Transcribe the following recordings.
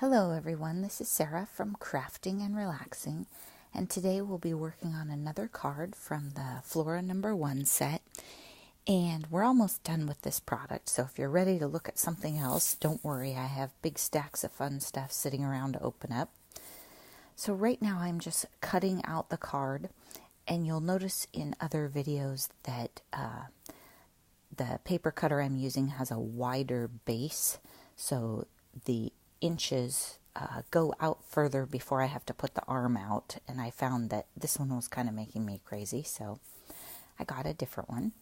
Hello everyone, this is Sarah from Crafting and Relaxing, and today we'll be working on another card from the Flora #1 set, and we're almost done with this product, so if you're ready to look at something else, don't worry, I have big stacks of fun stuff sitting around to open up. So right now I'm just cutting out the card, and you'll notice in other videos that the paper cutter I'm using has a wider base, so the inches go out further before I have to put the arm out, and I found that this one was kind of making me crazy, so I got a different one.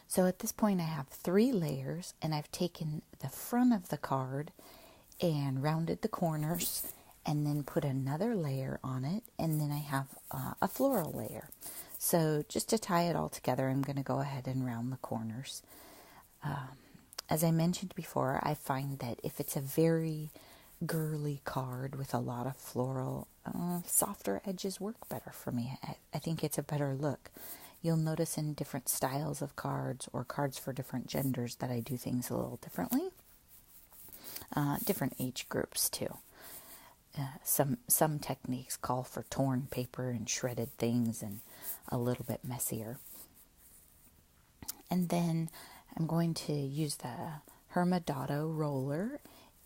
So at this point I have 3 layers, and I've taken the front of the card and rounded the corners and then put another layer on it, and then I have a floral layer. So just to tie it all together, I'm going to go ahead and round the corners. As I mentioned before, I find that if it's a very girly card with a lot of floral, softer edges work better for me. I think it's a better look. You'll notice in different styles of cards or cards for different genders that I do things a little differently. Different age groups too. Some techniques call for torn paper and shredded things and a little bit messier. And then I'm going to use the Hermadotto roller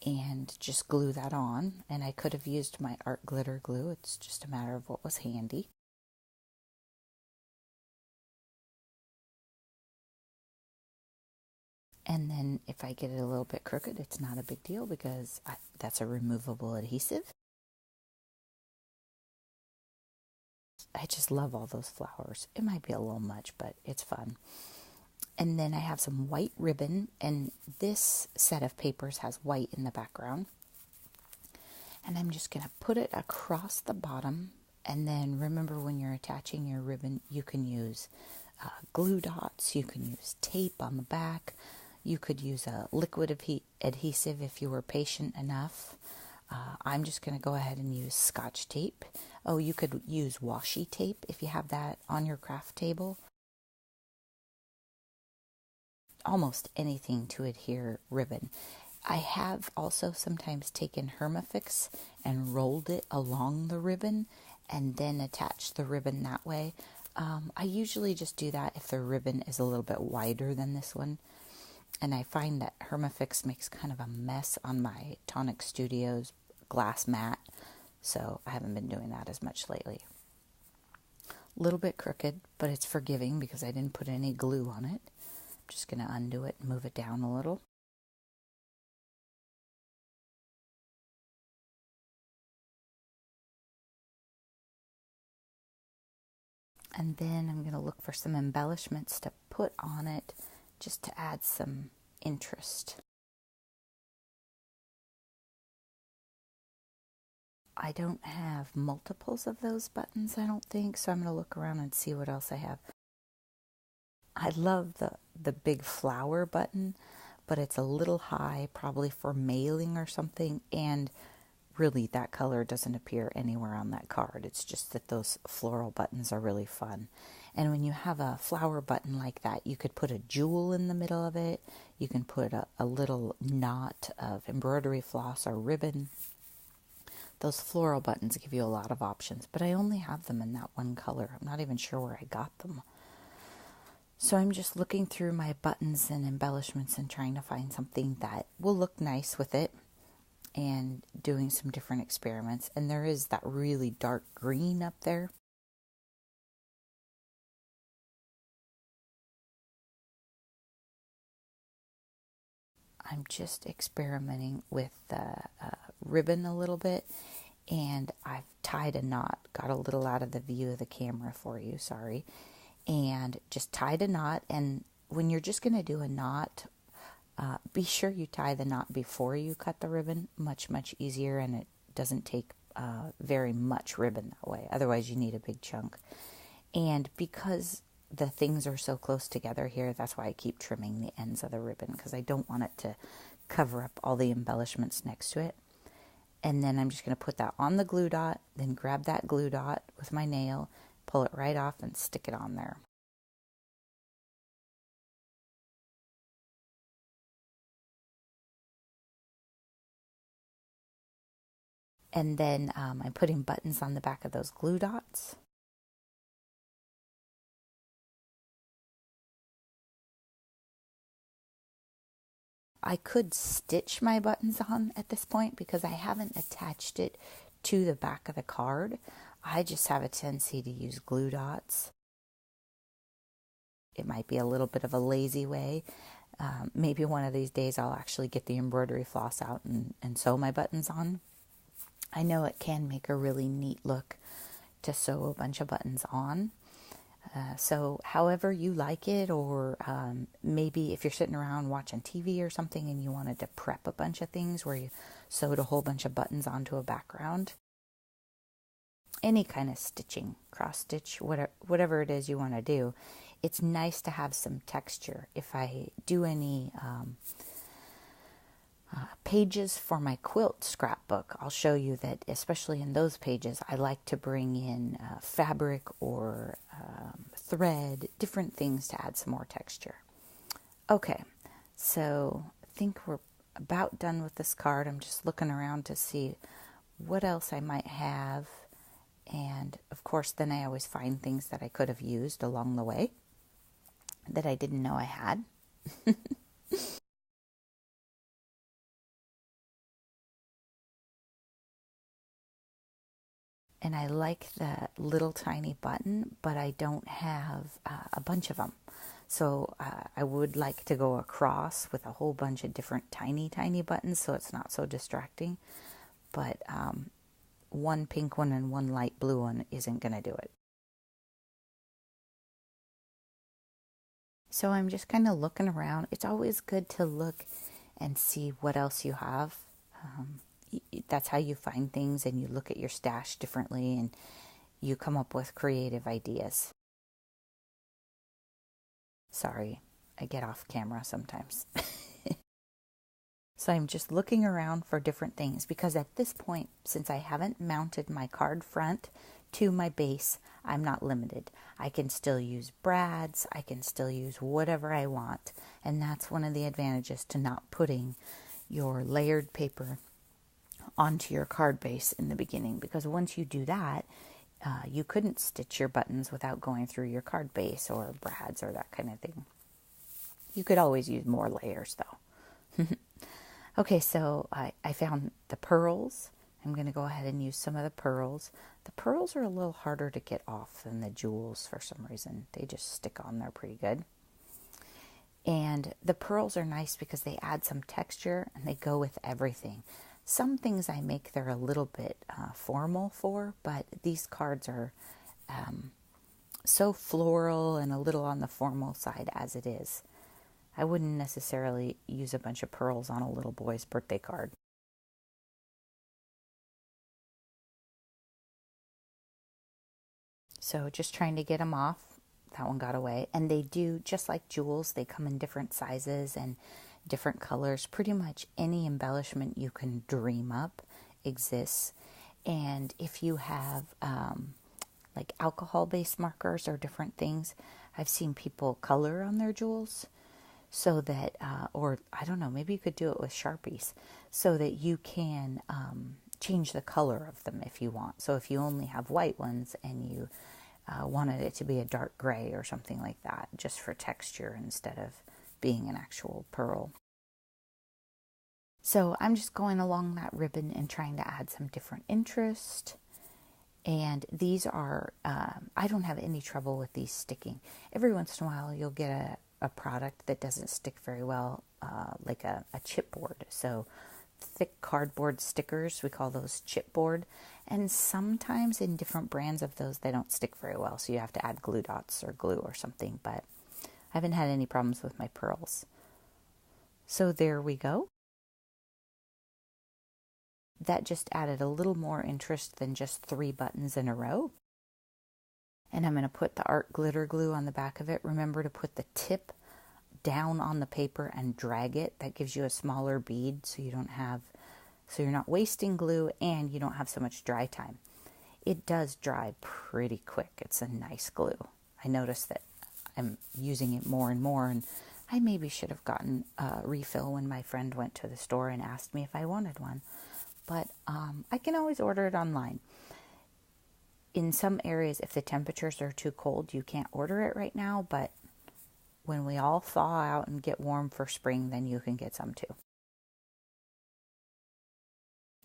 and just glue that on. And I could have used my art glitter glue. It's just a matter of what was handy. And then if I get it a little bit crooked, it's not a big deal because that's a removable adhesive. I just love all those flowers. It might be a little much, but it's fun. And then I have some white ribbon, and this set of papers has white in the background. And I'm just going to put it across the bottom. And then remember, when you're attaching your ribbon, you can use glue dots, you can use tape on the back, you could use a liquid adhesive if you were patient enough. I'm just going to go ahead and use Scotch tape. Oh, you could use washi tape if you have that on your craft table. Almost anything to adhere ribbon. I have also sometimes taken Hermafix and rolled it along the ribbon and then attached the ribbon that way. I usually just do that if the ribbon is a little bit wider than this one. And I find that Hermafix makes kind of a mess on my Tonic Studios glass mat, so I haven't been doing that as much lately. A little bit crooked, but it's forgiving because I didn't put any glue on it. I'm just going to undo it and move it down a little. And then I'm going to look for some embellishments to put on it just to add some interest. I don't have multiples of those buttons, I don't think, so I'm going to look around and see what else I have. I love the big flower button, but it's a little high, probably for mailing or something, and really that color doesn't appear anywhere on that card. It's just that those floral buttons are really fun. And when you have a flower button like that, you could put a jewel in the middle of it. You can put a little knot of embroidery floss or ribbon. Those floral buttons give you a lot of options, but I only have them in that one color. I'm not even sure where I got them. So I'm just looking through my buttons and embellishments and trying to find something that will look nice with it and doing some different experiments. And there is that really dark green up there. I'm just experimenting with the ribbon a little bit, and I've tied a knot, got a little out of the view of the camera for you, sorry, and just tied a knot. And when you're just going to do a knot, be sure you tie the knot before you cut the ribbon. Much easier, and it doesn't take very much ribbon that way. Otherwise you need a big chunk. And because the things are so close together here, that's why I keep trimming the ends of the ribbon, because I don't want it to cover up all the embellishments next to it. And then I'm just going to put that on the glue dot, then grab that glue dot with my nail, pull it right off and stick it on there. And then I'm putting buttons on the back of those glue dots. I could stitch my buttons on at this point because I haven't attached it to the back of the card. I just have a tendency to use glue dots. It might be a little bit of a lazy way. Maybe one of these days I'll actually get the embroidery floss out and sew my buttons on. I know it can make a really neat look to sew a bunch of buttons on. So however you like it, or maybe if you're sitting around watching TV or something and you wanted to prep a bunch of things where you sewed a whole bunch of buttons onto a background. Any kind of stitching, cross stitch, whatever it is you want to do, it's nice to have some texture. If I do any pages for my quilt scrapbook, I'll show you that, especially in those pages, I like to bring in fabric or thread, different things to add some more texture. Okay, so I think we're about done with this card. I'm just looking around to see what else I might have. And of course, then I always find things that I could have used along the way that I didn't know I had. And I like the little tiny button, but I don't have a bunch of them. So I would like to go across with a whole bunch of different tiny, tiny buttons so it's not so distracting. But one pink one and one light blue one isn't going to do it. So I'm just kind of looking around. It's always good to look and see what else you have. That's how you find things, and you look at your stash differently and you come up with creative ideas. Sorry, I get off camera sometimes. So I'm just looking around for different things because at this point, since I haven't mounted my card front to my base, I'm not limited. I can still use brads, I can still use whatever I want, and that's one of the advantages to not putting your layered paper onto your card base in the beginning, because once you do that, you couldn't stitch your buttons without going through your card base or brads or that kind of thing. You could always use more layers though. Okay, so I found the pearls. I'm going to go ahead and use some of the pearls. The pearls are a little harder to get off than the jewels for some reason. They just stick on there pretty good. And the pearls are nice because they add some texture and they go with everything. Some things I make they're a little bit formal for, but these cards are so floral and a little on the formal side as it is. I wouldn't necessarily use a bunch of pearls on a little boy's birthday card. So just trying to get them off. That one got away. And they do, just like jewels, they come in different sizes and different colors. Pretty much any embellishment you can dream up exists. And if you have like alcohol-based markers or different things, I've seen people color on their jewels so that, or I don't know, maybe you could do it with Sharpies so that you can change the color of them if you want. So if you only have white ones and you wanted it to be a dark gray or something like that, just for texture instead of being an actual pearl. So I'm just going along that ribbon and trying to add some different interest. And these are, I don't have any trouble with these sticking. Every once in a while you'll get a product that doesn't stick very well, like a chipboard. So thick cardboard stickers, we call those chipboard. And sometimes in different brands of those, they don't stick very well. So you have to add glue dots or glue or something. But I haven't had any problems with my pearls. So there we go. That just added a little more interest than just 3 buttons in a row. And I'm going to put the art glitter glue on the back of it. Remember to put the tip down on the paper and drag it. That gives you a smaller bead so you're not wasting glue and you don't have so much dry time. It does dry pretty quick. It's a nice glue. I noticed that I'm using it more and more, and I maybe should have gotten a refill when my friend went to the store and asked me if I wanted one. but I can always order it online. In some areas, if the temperatures are too cold, you can't order it right now, but when we all thaw out and get warm for spring, then you can get some too.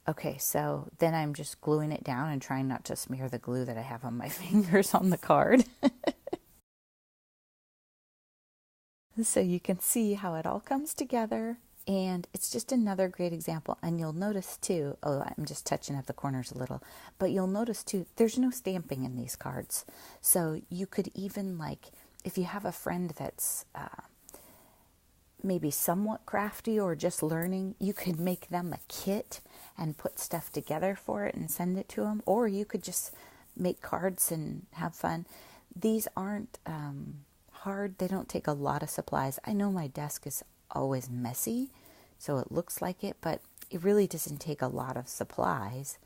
Okay, so then I'm just gluing it down and trying not to smear the glue that I have on my fingers on the card. So you can see how it all comes together. And it's just another great example. And you'll notice too, oh, I'm just touching up the corners a little, but you'll notice too, there's no stamping in these cards. So you could even, like, if you have a friend that's maybe somewhat crafty or just learning, you could make them a kit and put stuff together for it and send it to them. Or you could just make cards and have fun. These aren't hard. They don't take a lot of supplies. I know my desk is always messy, so it looks like it, but it really doesn't take a lot of supplies.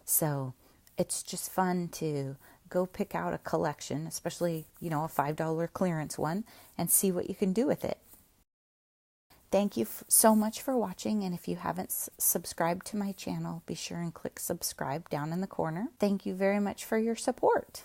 So it's just fun to go pick out a collection, especially, a $5 clearance one, and see what you can do with it. Thank you so much for watching, and if you haven't subscribed to my channel, be sure and click subscribe down in the corner. Thank you very much for your support.